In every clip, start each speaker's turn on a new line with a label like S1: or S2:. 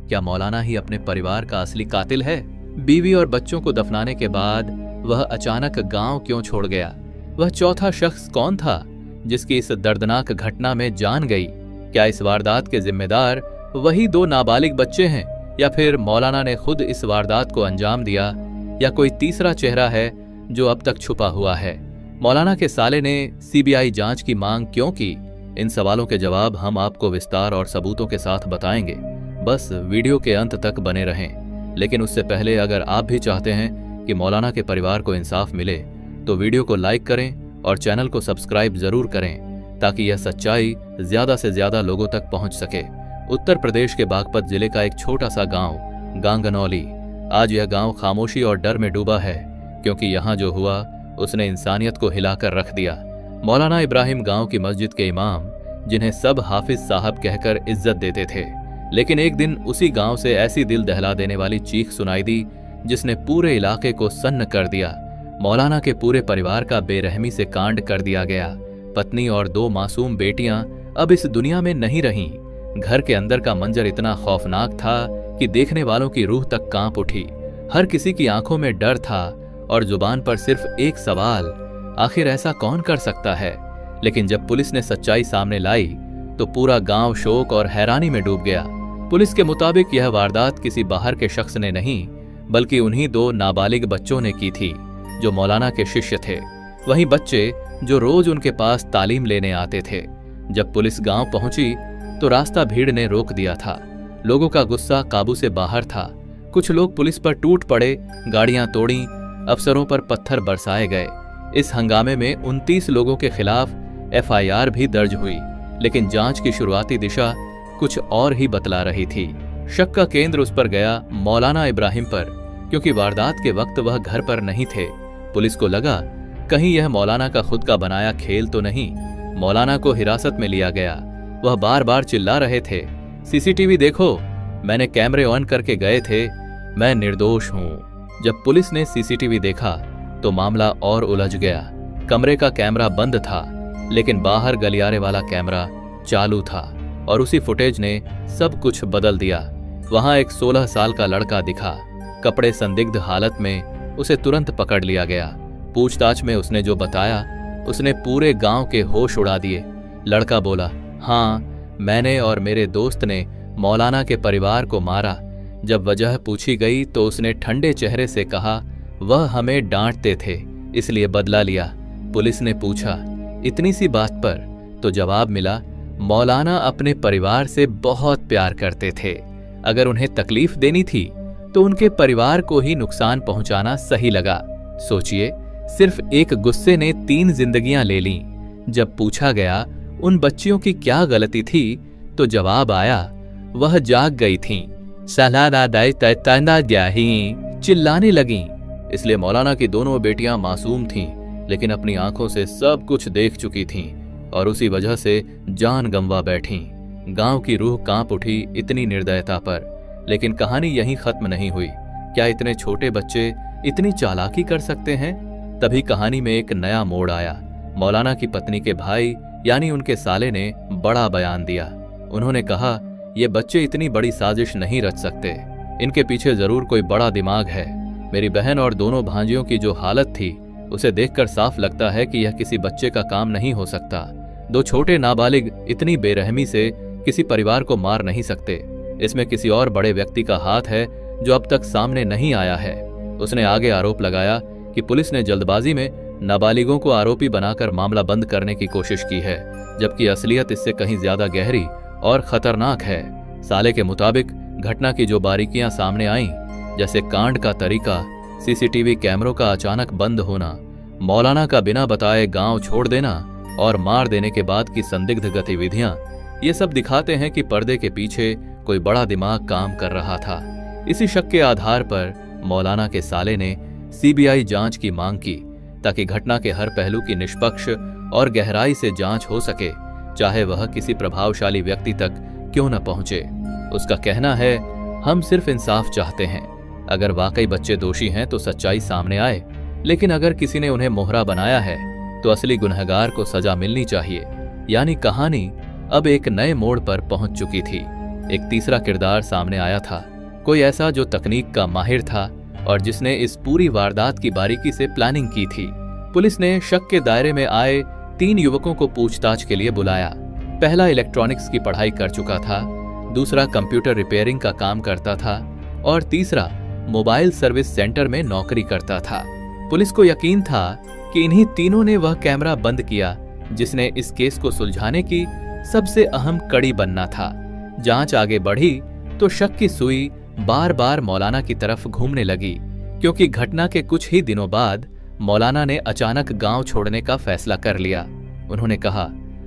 S1: क्या मौलाना ही अपने परिवार का असली कातिल है? बीवी और बच्चों को दफनाने के बाद वह अचानक गांव क्यों छोड़ गया? वह चौथा शख्स कौन था जिसकी इस दर्दनाक घटना में जान गई? क्या इस वारदात के जिम्मेदार वही 2 नाबालिग बच्चे हैं, या फिर मौलाना ने खुद इस वारदात को अंजाम दिया, या कोई तीसरा चेहरा है जो अब तक छुपा हुआ है? मौलाना के साले ने सीबीआई जांच की मांग क्यों की? इन सवालों के जवाब हम आपको विस्तार और सबूतों के साथ बताएंगे। बस वीडियो के अंत तक बने रहें। लेकिन उससे पहले अगर आप भी चाहते हैं कि मौलाना के परिवार को इंसाफ मिले तो वीडियो को लाइक करें और चैनल को सब्सक्राइब जरूर करें, ताकि यह सच्चाई ज्यादा से ज्यादा लोगों तक पहुंच सके। उत्तर प्रदेश के बागपत जिले का एक छोटा सा गांव गांगनौली, आज यह गांव खामोशी और डर में डूबा है, क्योंकि यहाँ जो हुआ उसने इंसानियत को हिलाकर रख दिया। मौलाना इब्राहिम गांव की मस्जिद के इमाम, जिन्हें सब हाफिज साहब कहकर इज्जत देते थे, लेकिन एक दिन उसी गांव से ऐसी दिल दहला देने वाली चीख सुनाई दी जिसने पूरे इलाके को सन्न कर दिया। मौलाना के पूरे परिवार का बेरहमी से कांड कर दिया गया। पत्नी और 2 मासूम बेटियां अब इस दुनिया में नहीं रहीं। घर के अंदर का मंजर इतना खौफनाक था कि देखने वालों की रूह तक कांप उठी। हर किसी की आंखों में डर था और जुबान पर सिर्फ एक सवाल, आखिर ऐसा कौन कर सकता है? लेकिन जब पुलिस ने सच्चाई सामने लाई तो पूरा गांव शोक और हैरानी में डूब गया। पुलिस के मुताबिक यह वारदात किसी बाहर के शख्स ने नहीं, बल्कि उन्हीं 2 नाबालिग बच्चों ने की थी जो मौलाना के शिष्य थे। वही बच्चे जो रोज उनके पास तालीम लेने आते थे। जब पुलिस गांव पहुंची तो रास्ता भीड़ ने रोक दिया था। लोगों का गुस्सा काबू से बाहर था। कुछ लोग पुलिस पर टूट पड़े, गाड़ियां तोड़ी, अफसरों पर पत्थर बरसाए गए। इस हंगामे में 29 लोगों के खिलाफ एफआईआर भी दर्ज हुई, लेकिन जांच की शुरुआती दिशा कुछ और ही बतला रही थी। शक का केंद्र उस पर गया मौलाना इब्राहिम पर, क्योंकि वारदात के वक्त वह घर पर नहीं थे। पुलिस को लगा कहीं यह मौलाना का खुद का बनाया खेल तो नहीं। मौलाना को हिरासत में लिया गया। वह बार बार चिल्ला रहे थे, सीसीटीवी देखो, मैंने कैमरे ऑन करके गए थे, मैं निर्दोष हूं। जब पुलिस ने सीसीटीवी देखा तो मामला और उलझ गया। कमरे का कैमरा बंद था, लेकिन बाहर गलियारे वाला कैमरा चालू था और उसी फुटेज ने सब कुछ बदल दिया। वहां एक 16 साल का लड़का दिखा। कपड़े संदिग्ध हालत में उसे तुरंत पकड़ लिया गया। पूछताछ में उसने जो बताया उसने पूरे गांव के होश उड़ा दिए। लड़का बोला, हाँ, मैंने और मेरे दोस्त ने मौलाना के परिवार को मारा। जब वजह पूछी गई तो उसने ठंडे चेहरे से कहा, वह हमें डांटते थे इसलिए बदला लिया। पुलिस ने पूछा, इतनी सी बात पर? तो जवाब मिला, मौलाना अपने परिवार से बहुत प्यार करते थे। अगर उन्हें तकलीफ देनी थी तो उनके परिवार को ही नुकसान पहुंचाना सही लगा। सोचिए, सिर्फ एक गुस्से ने 3 जिंदगियां ले लीं। जब पूछा गया उन बच्चियों की क्या गलती थी तो जवाब आया, वह जाग गई थीं। चिल्लाने लगीं। इसलिए मौलाना की दोनों बेटियां मासूम थीं, लेकिन अपनी आंखों से सब कुछ देख चुकी थीं और उसी वजह से जान गंवा बैठीं। गांव की रूह कांप उठी इतनी निर्दयता पर। लेकिन कहानी यहीं खत्म नहीं हुई। क्या इतने छोटे बच्चे इतनी चालाकी कर सकते हैं? तभी कहानी में एक नया मोड़ आया। मौलाना की पत्नी के भाई यानी उनके साले ने बड़ा बयान दिया। उन्होंने कहा, ये बच्चे इतनी बड़ी साजिश नहीं रच सकते, इनके पीछे जरूर कोई बड़ा दिमाग है। मेरी बहन और दोनों भांजियों की जो हालत थी उसे देखकर साफ लगता है कि यह किसी बच्चे का काम नहीं हो सकता। 2 छोटे नाबालिग इतनी बेरहमी से किसी परिवार को मार नहीं सकते। इसमें किसी और बड़े व्यक्ति का हाथ है जो अब तक सामने नहीं आया है। उसने आगे आरोप लगाया कि पुलिस ने जल्दबाजी में नाबालिगों को आरोपी बनाकर मामला बंद करने की कोशिश की है, जबकि असलियत इससे कहीं ज्यादा गहरी और खतरनाक है। साले के मुताबिक घटना की जो बारीकियां सामने आईं, जैसे कांड का तरीका, सीसीटीवी कैमरों का अचानक बंद होना, मौलाना का बिना बताए गांव छोड़ देना और मार देने के बाद की संदिग्ध गतिविधियां, ये सब दिखाते हैं कि पर्दे के पीछे कोई बड़ा दिमाग काम कर रहा था। इसी शक के आधार पर मौलाना के साले ने सीबीआई जांच की मांग की, ताकि घटना के हर पहलू की निष्पक्ष और गहराई से जांच हो सके, चाहे वह किसी प्रभावशाली व्यक्ति तक क्यों न पहुंचे। उसका कहना है, हम सिर्फ इंसाफ चाहते हैं। अगर वाकई बच्चे दोषी हैं तो सच्चाई सामने आए, लेकिन अगर किसी ने उन्हें मोहरा बनाया है तो असली गुनहगार को सजा मिलनी चाहिए। यानी कहानी अब एक नए मोड़ पर पहुंच चुकी थी। एक तीसरा किरदार सामने आया था, कोई ऐसा जो तकनीक का माहिर था और जिसने इस पूरी वारदात की बारीकी से प्लानिंग की थी। पुलिस ने शक के दायरे में आए 3 युवकों को पूछताछ के लिए बुलाया। पहला इलेक्ट्रॉनिक्स की पढ़ाई कर चुका था, दूसरा कंप्यूटर रिपेयरिंग का काम करता था और तीसरा मोबाइल सर्विस सेंटर में नौकरी करता था। पुलिस को यकीन था कि इन्हीं तीनों ने वह कैमरा बंद किया जिसने इस केस को सुलझाने की सबसे अहम कड़ी बनना था। जांच आगे बढ़ी तो शक की सुई बार बार मौलाना की तरफ घूमने लगी, क्योंकि घटना के कुछ ही दिनों बाद मौलाना ने अचानक गांव छोड़ने का फैसला कर लिया। उन्होंने कहा,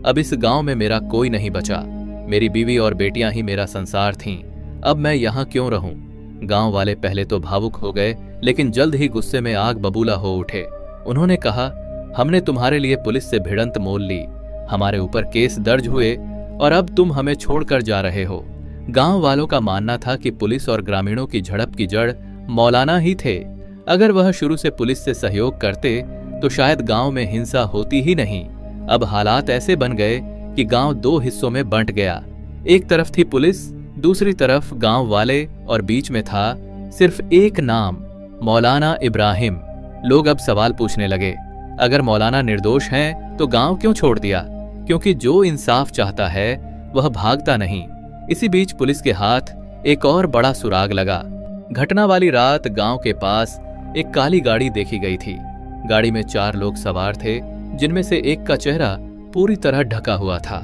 S1: अब इस गांव में मेरा कोई नहीं बचा, मेरी बीवी और बेटियां ही मेरा संसार थीं, अब मैं यहाँ क्यों रहूं। गांव वाले पहले तो भावुक हो गए, लेकिन जल्द ही गुस्से में आग बबूला हो उठे। उन्होंने कहा, हमने तुम्हारे लिए पुलिस से भिड़ंत मोल ली, हमारे ऊपर केस दर्ज हुए और अब तुम हमें छोड़कर जा रहे हो। गांव वालों का मानना था कि पुलिस और ग्रामीणों की झड़प की जड़ मौलाना ही थे। अगर वह शुरू से पुलिस से सहयोग करते तो शायद गांव में हिंसा होती ही नहीं। अब हालात ऐसे बन गए कि गांव 2 हिस्सों में बंट गया। एक तरफ थी पुलिस, दूसरी तरफ गांव वाले और बीच में था सिर्फ एक नाम, मौलाना इब्राहिम। लोग अब सवाल पूछने लगे, अगर मौलाना निर्दोष हैं तो गांव क्यों छोड़ दिया? क्योंकि जो इंसाफ चाहता है वह भागता नहीं। इसी बीच पुलिस के हाथ एक और बड़ा सुराग लगा। घटना वाली रात गांव के पास एक काली गाड़ी देखी गई थी। गाड़ी में 4 लोग सवार थे, जिनमें से एक का चेहरा पूरी तरह ढका हुआ था।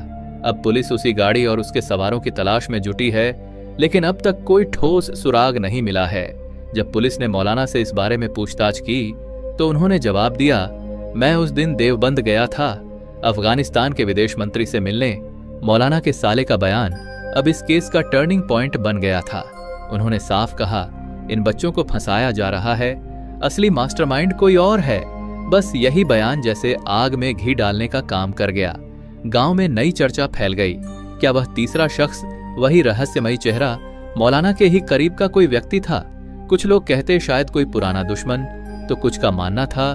S1: अब पुलिस उसी गाड़ी और उसके सवारों की तलाश में जुटी है, लेकिन अब तक कोई ठोस सुराग नहीं मिला है। जब पुलिस ने मौलाना से इस बारे में पूछताछ की तो उन्होंने जवाब दिया, मैं उस दिन देवबंद गया था अफगानिस्तान के विदेश मंत्री से मिलने। मौलाना के साले का बयान अब इस केस का टर्निंग पॉइंट बन गया था। उन्होंने साफ कहा, इन बच्चों को फंसाया जा रहा है, असली मास्टरमाइंड कोई और है। बस यही बयान जैसे आग में घी डालने का काम कर गया। गांव में नई चर्चा फैल गई। क्या वह तीसरा शख्स वही रहस्यमयी चेहरा मौलाना के ही करीब का कोई व्यक्ति था? कुछ लोग कहते शायद कोई पुराना दुश्मन, तो कुछ का मानना था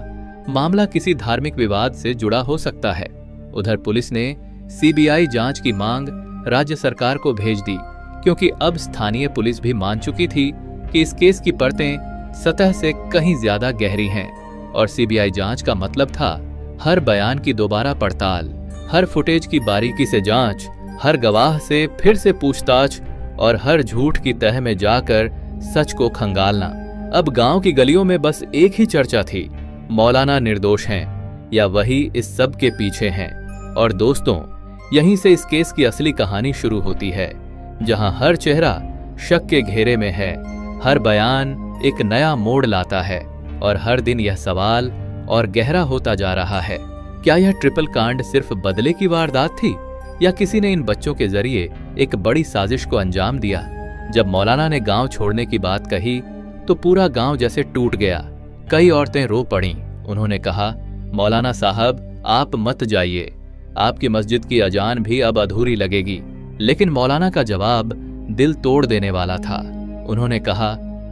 S1: मामला किसी धार्मिक विवाद से जुड़ा हो सकता है। उधर पुलिस ने सीबीआई जांच की मांग राज्य सरकार को भेज दी, क्योंकि अब स्थानीय पुलिस भी मान चुकी थी कि इस केस की परतें सतह से कहीं ज्यादा गहरी हैं। और सीबीआई जांच का मतलब था हर बयान की दोबारा पड़ताल, हर फुटेज की बारीकी से जांच, हर गवाह से फिर से पूछताछ और हर झूठ की तह में जाकर सच को खंगालना। अब गांव की गलियों में बस एक ही चर्चा थी, मौलाना निर्दोष हैं या वही इस सब के पीछे हैं। और दोस्तों, यहीं से इस केस की असली कहानी शुरू होती है, जहां हर चेहरा शक के घेरे में है, हर बयान एक नया मोड़ लाता है और हर दिन यह सवाल और गहरा होता जा रहा है, क्या यह ट्रिपल कांड सिर्फ बदले की वारदात थी या किसी ने इन बच्चों के जरिए एक बड़ी साजिश को अंजाम दिया? जब मौलाना ने गांव छोड़ने की बात कही तो पूरा गांव जैसे टूट गया। कई औरतें रो पड़ीं। उन्होंने कहा, मौलाना साहब आप मत जाइए, आपकी मस्जिद की अजान भी अब अधूरी लगेगी। लेकिन मौलाना का जवाब दिल तोड़ देने वाला था। उन्होंने कहा,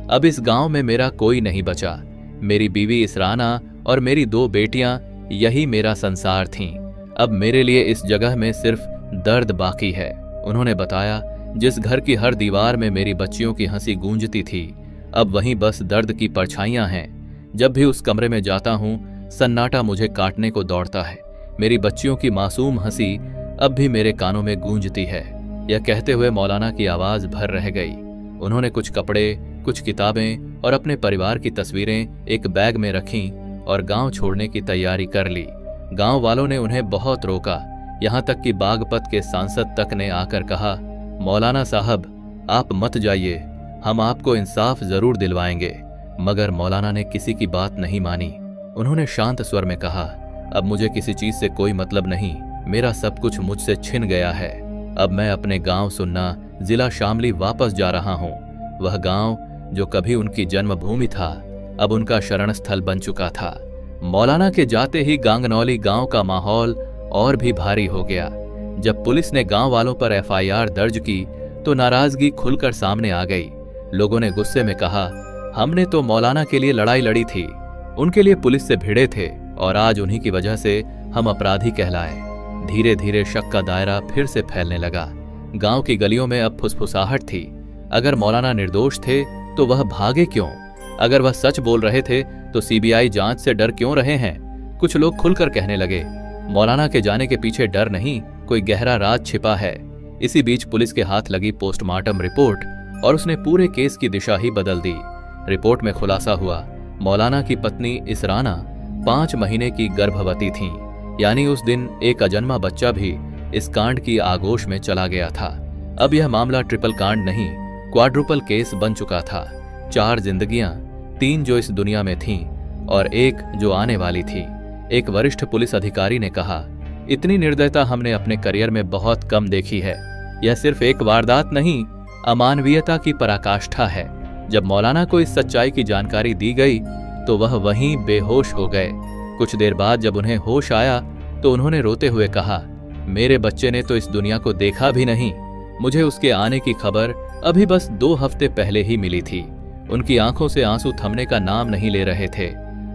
S1: अब इस गांव में मेरा कोई नहीं बचा, मेरी बीवी इसराना और मेरी 2 बेटियां यही मेरा संसार थीं। अब मेरे लिए इस जगह में सिर्फ दर्द बाकी है। उन्होंने बताया, जिस घर की हर दीवार में मेरी बच्चियों की हंसी गूंजती थी, अब वहीं बस दर्द की परछाइयां हैं। जब भी उस कमरे में जाता हूं, सन्नाटा मुझे काटने को दौड़ता है। मेरी बच्चियों की मासूम हंसी अब भी मेरे कानों में गूंजती है। यह कहते हुए मौलाना की आवाज भर रह गई। उन्होंने कुछ कपड़े, कुछ किताबें और अपने परिवार की तस्वीरें एक बैग में रखीं और गांव छोड़ने की तैयारी कर ली। गांव वालों ने उन्हें बहुत रोका, यहां तक कि बागपत के सांसद तक ने आकर कहा, मौलाना साहब आप मत जाइए, हम आपको इंसाफ जरूर दिलवाएंगे। मगर मौलाना ने किसी की बात नहीं मानी। उन्होंने शांत स्वर में कहा, अब मुझे किसी चीज से कोई मतलब नहीं, मेरा सब कुछ मुझसे छिन गया है। अब मैं अपने गांव सुन्ना जिला शामली वापस जा रहा हूं। वह गांव जो कभी उनकी जन्मभूमि था, अब उनका शरण स्थल बन चुका था। मौलाना के जाते ही गांगनौली गांव का माहौल और भी भारी हो गया। जब पुलिस ने गांव वालों पर एफआईआर दर्ज की तो नाराजगी खुलकर सामने आ गई। लोगों ने गुस्से में कहा, हमने तो मौलाना के लिए लड़ाई लड़ी थी, उनके लिए पुलिस से भिड़े थे और आज उन्हीं की वजह से हम अपराधी कहलाए। धीरे धीरे शक का दायरा फिर से फैलने लगा। गांव की गलियों में अब फुसफुसाहट थी। अगर मौलाना निर्दोष थे तो वह भागे क्यों? अगर वह सच बोल रहे थे तो सीबीआई जांच से डर क्यों रहे हैं? कुछ लोग खुलकर कहने लगे, मौलाना के जाने के पीछे डर नहीं, कोई गहरा राज छिपा है। इसी बीच पुलिस के हाथ लगी पोस्टमार्टम रिपोर्ट और उसने पूरे केस की दिशा ही बदल दी। रिपोर्ट में खुलासा हुआ, मौलाना की पत्नी इसराना 5 महीने की गर्भवती थीं, यानी उस दिन एक अजन्मा बच्चा भी इस कांड की आगोश में चला गया था। अब यह मामला ट्रिपल कांड नहीं, क्वाड्रुपल केस बन चुका था। 4 जिंदगियां, 3 जो इस दुनिया में थीं और 1 जो आने वाली थी। एक वरिष्ठ पुलिस अधिकारी ने कहा, इतनी निर्दयता हमने अपने करियर में बहुत कम देखी है। यह सिर्फ एक वारदात नहीं, अमानवीयता की पराकाष्ठा है। जब मौलाना को इस सच्चाई की जानकारी दी गई तो वह वहीं बेहोश हो गए। कुछ देर बाद जब उन्हें होश आया तो उन्होंने रोते हुए कहा, मेरे बच्चे ने तो इस दुनिया को देखा भी नहीं। मुझे उसके आने की खबर अभी बस 2 हफ्ते पहले ही मिली थी। उनकी आंखों से आंसू थमने का नाम नहीं ले रहे थे।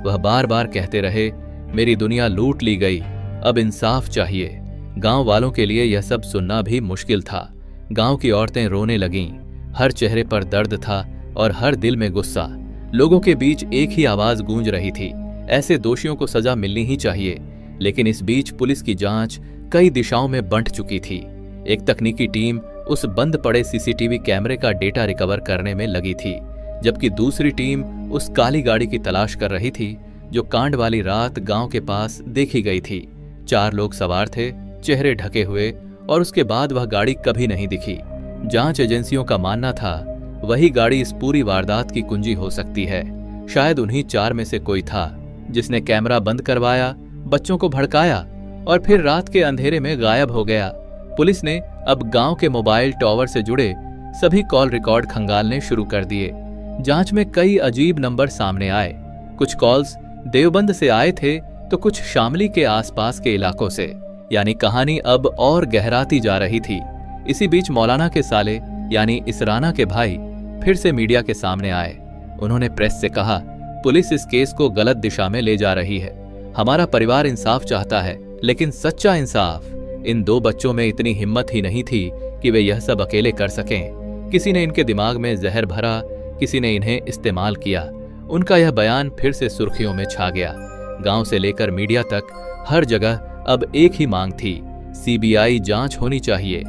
S1: वह बार बार कहते रहे, मेरी दुनिया लूट ली गई, अब इंसाफ चाहिए। गांव वालों के लिए यह सब सुनना भी मुश्किल था। गांव की औरतें रोने लगीं, हर चेहरे पर दर्द था और हर दिल में गुस्सा। लोगों के बीच एक ही आवाज गूंज रही थी, ऐसे दोषियों को सजा मिलनी ही चाहिए। लेकिन इस बीच पुलिस की जांच कई दिशाओं में बंट चुकी थी। एक तकनीकी टीम उस बंद पड़े सीसीटीवी कैमरे का डेटा रिकवर करने में लगी थी, जबकि दूसरी टीम उस काली गाड़ी की तलाश कर रही थी जो कांड वाली रात गांव के पास देखी गई थी। 4 लोग सवार थे, चेहरे ढके हुए, और उसके बाद वह गाड़ी कभी नहीं दिखी। जांच एजेंसियों का मानना था वही गाड़ी इस पूरी वारदात की कुंजी हो सकती है। शायद उन्हीं 4 में से कोई था जिसने कैमरा बंद करवाया, बच्चों को भड़काया और फिर रात के अंधेरे में गायब हो गया। पुलिस ने अब गांव के मोबाइल टावर से जुड़े सभी कॉल रिकॉर्ड खंगालने शुरू कर दिए। जांच में कई अजीब नंबर सामने आए। कुछ कॉल्स देवबंद से आए थे तो कुछ शामली के आसपास के इलाकों से, यानी कहानी अब और गहराती जा रही थी। इसी बीच मौलाना के साले यानी इसराना के भाई फिर से मीडिया के सामने आए। उन्होंने प्रेस से कहा, पुलिस इस केस को गलत दिशा में ले जा रही है। हमारा परिवार इंसाफ चाहता है, लेकिन सच्चा इंसाफ। इन 2 बच्चों में इतनी हिम्मत ही नहीं थी कि वे यह सब अकेले कर सकें। किसी ने इनके दिमाग में जहर भरा, किसी ने इन्हें इस्तेमाल किया। उनका यह बयान फिर से सुर्खियों में छा गया। गांव से लेकर मीडिया तक हर जगह अब एक ही मांग थी, सीबीआई जांच होनी चाहिए।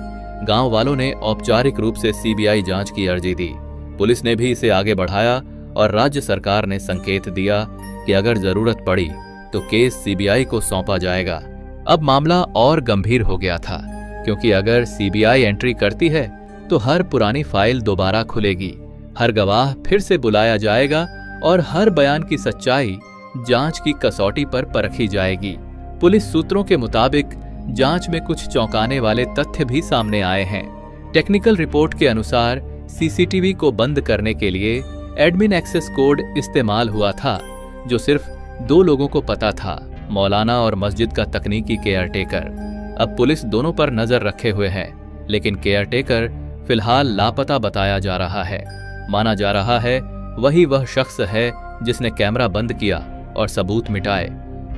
S1: गांव वालों ने औपचारिक रूप से सीबीआई जांच की अर्जी दी। पुलिस ने भी इसे आगे बढ़ाया और राज्य सरकार ने संकेत दिया कि अगर जरूरत पड़ी तो केस सीबीआई को सौंपा जाएगा। अब मामला और गंभीर हो गया था, क्योंकि अगर सीबीआई एंट्री करती है तो हर पुरानी फाइल दोबारा खुलेगी, हर गवाह फिर से बुलाया जाएगा और हर बयान की सच्चाई जांच की कसौटी पर परखी जाएगी। पुलिस सूत्रों के मुताबिक जांच में कुछ चौंकाने वाले तथ्य भी सामने आए हैं। टेक्निकल रिपोर्ट के अनुसार सीसीटीवी को बंद करने के लिए एडमिन एक्सेस कोड इस्तेमाल हुआ था, जो सिर्फ 2 लोगों को पता था, मौलाना और मस्जिद का तकनीकी केयरटेकर। अब पुलिस दोनों पर नजर रखे हुए है, लेकिन केयरटेकर फिलहाल लापता बताया जा रहा है। माना जा रहा है वह शख्स है जिसने कैमरा बंद किया और सबूत मिटाए।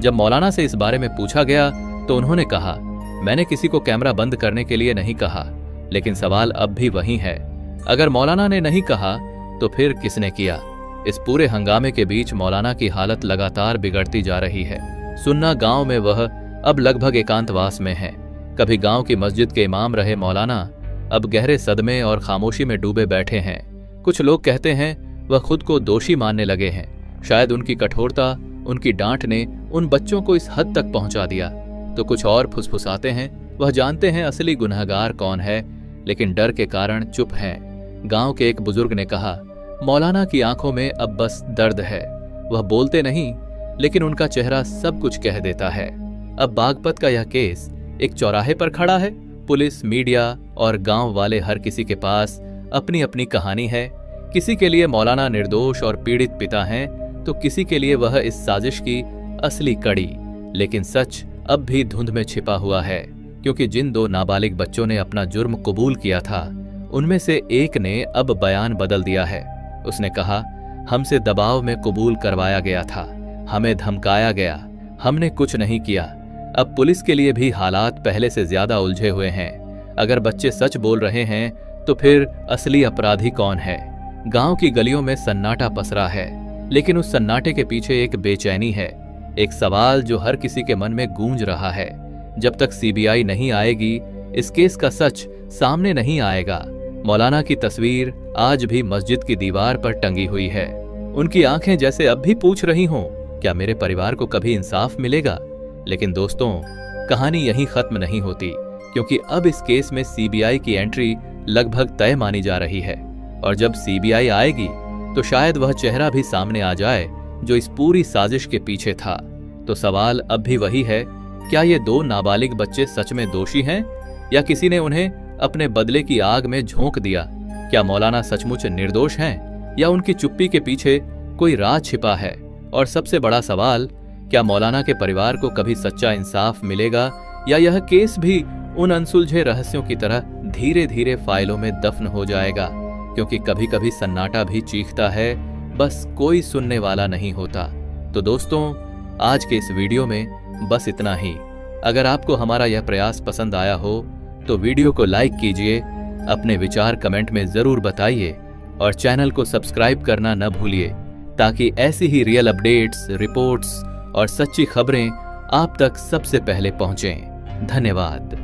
S1: जब मौलाना से इस बारे में पूछा गया तो उन्होंने कहा, मैंने किसी को कैमरा बंद करने के लिए नहीं कहा। लेकिन सवाल अब भी वही है, अगर मौलाना ने नहीं कहा तो फिर किसने किया? इस पूरे हंगामे के बीच मौलाना की हालत लगातार बिगड़ती जा रही है। सुन्ना गांव में वह अब लगभग एकांतवास में है। कभी गांव की मस्जिद के इमाम रहे मौलाना अब गहरे सदमे और खामोशी में डूबे बैठे हैं। कुछ लोग कहते हैं वह खुद को दोषी मानने लगे हैं। शायद उनकी कठोरता, उनकी डांट ने उन बच्चों को इस हद तक पहुंचा दिया। तो कुछ और फुसफुसाते हैं वह जानते हैं असली गुनहगार कौन है, लेकिन डर के कारण चुप हैं। गांव के एक बुजुर्ग ने कहा, मौलाना की आंखों में अब बस दर्द है। वह बोलते नहीं, लेकिन उनका चेहरा सब कुछ कह देता है। अब बागपत का यह केस एक चौराहे पर खड़ा है। पुलिस, मीडिया और गांव वाले हर किसी के पास अपनी अपनी कहानी है। किसी के लिए मौलाना निर्दोष और पीड़ित पिता हैं, तो किसी के लिए वह इस साजिश की असली कड़ी। लेकिन सच अब भी धुंध में छिपा हुआ है, क्योंकि जिन 2 नाबालिग बच्चों ने अपना जुर्म कबूल किया था, उनमें से एक ने अब बयान बदल दिया है। उसने कहा, हमसे दबाव में कबूल करवाया गया था, हमें धमकाया गया, हमने कुछ नहीं किया। अब पुलिस के लिए भी हालात पहले से ज्यादा उलझे हुए हैं। अगर बच्चे सच बोल रहे हैं तो फिर असली अपराधी कौन है? गांव की गलियों में सन्नाटा पसरा है, लेकिन उस सन्नाटे के पीछे एक बेचैनी है, एक सवाल जो हर किसी के मन में गूंज रहा है। जब तक सीबीआई नहीं आएगी, इस केस का सच सामने नहीं आएगा। मौलाना की तस्वीर आज भी मस्जिद की दीवार पर टंगी हुई है। उनकी आंखें जैसे अब भी पूछ रही हों, क्या मेरे परिवार को कभी इंसाफ मिलेगा? लेकिन दोस्तों, कहानी यहीं खत्म नहीं होती, क्योंकि अब इस केस में सीबीआई की एंट्री लगभग तय मानी जा रही है। और जब सीबीआई आएगी तो शायद वह चेहरा भी सामने आ जाए जो इस पूरी साजिश के पीछे था। तो सवाल अब भी वही है, क्या ये 2 नाबालिग बच्चे सच में दोषी हैं या किसी ने उन्हें अपने बदले की आग में झोंक दिया? क्या मौलाना सचमुच निर्दोष हैं या उनकी चुप्पी के पीछे कोई राज छिपा है? और सबसे बड़ा सवाल, क्या मौलाना के परिवार को कभी सच्चा इंसाफ मिलेगा या यह केस भी उन अनसुलझे रहस्यों की तरह धीरे धीरे फाइलों में दफन हो जाएगा? क्योंकि कभी कभी सन्नाटा भी चीखता है, बस कोई सुनने वाला नहीं होता। तो दोस्तों, आज के इस वीडियो में बस इतना ही। अगर आपको हमारा यह प्रयास पसंद आया हो तो वीडियो को लाइक कीजिए, अपने विचार कमेंट में जरूर बताइए और चैनल को सब्सक्राइब करना न भूलिए, ताकि ऐसी ही रियल अपडेट्स, रिपोर्ट्स और सच्ची खबरें आप तक सबसे पहले पहुंचें। धन्यवाद।